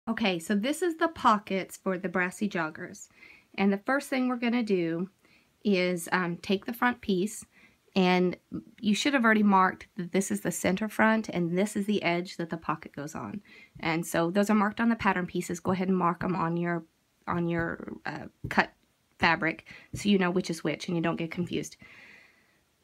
Okay, so this is the pockets for the Brassie joggers. And the first thing we're going to do is take the front piece, and you should have already marked that this is the center front and this is the edge that the pocket goes on. And so those are marked on the pattern pieces. Go ahead and mark them on your cut fabric so you know which is which and you don't get confused.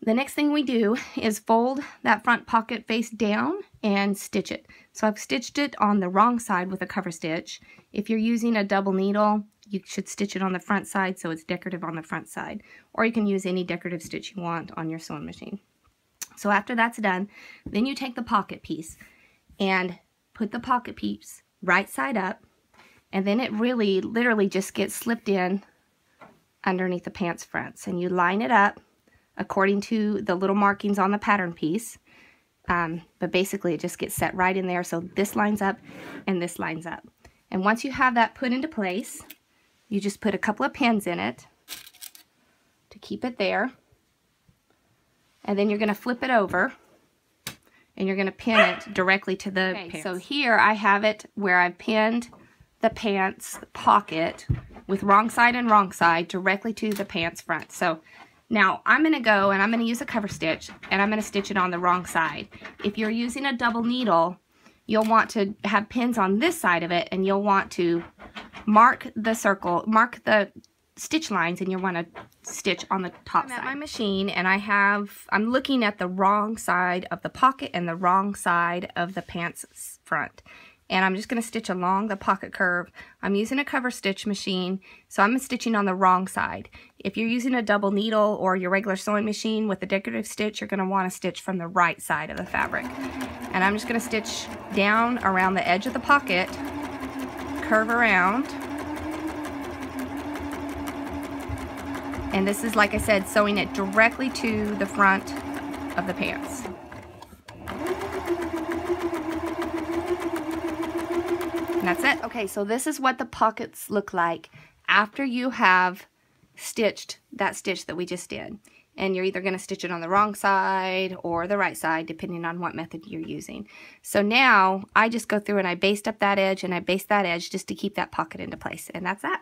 The next thing we do is fold that front pocket face down and stitch it. So I've stitched it on the wrong side with a cover stitch. If you're using a double needle, you should stitch it on the front side so it's decorative on the front side. Or you can use any decorative stitch you want on your sewing machine. So after that's done, then you take the pocket piece and put the pocket piece right side up, and then it really literally just gets slipped in underneath the pants fronts, and you line it up according to the little markings on the pattern piece. But basically it just gets set right in there, so this lines up and this lines up. And once you have that put into place, you just put a couple of pins in it to keep it there. And then you're going to flip it over and you're going to pin it directly to the pants. So here I have it where I've pinned the pants pocket with wrong side and wrong side directly to the pants front. So now I'm going to go and I'm going to use a cover stitch and I'm going to stitch it on the wrong side. If you're using a double needle, you'll want to have pins on this side of it, and you'll want to mark the circle, mark the stitch lines, and you'll want to stitch on the top side. I'm at my machine and I'm looking at the wrong side of the pocket and the wrong side of the pants front. And I'm just going to stitch along the pocket curve. I'm using a cover stitch machine, so I'm stitching on the wrong side. If you're using a double needle or your regular sewing machine with a decorative stitch, you're going to want to stitch from the right side of the fabric. And I'm just going to stitch down around the edge of the pocket, curve around. And this is, like I said, sewing it directly to the front of the pants. And that's it. Okay, so this is what the pockets look like after you have stitched that stitch that we just did. And you're either going to stitch it on the wrong side or the right side, depending on what method you're using. So now I just go through and I baste up that edge and I baste that edge just to keep that pocket into place. And that's that.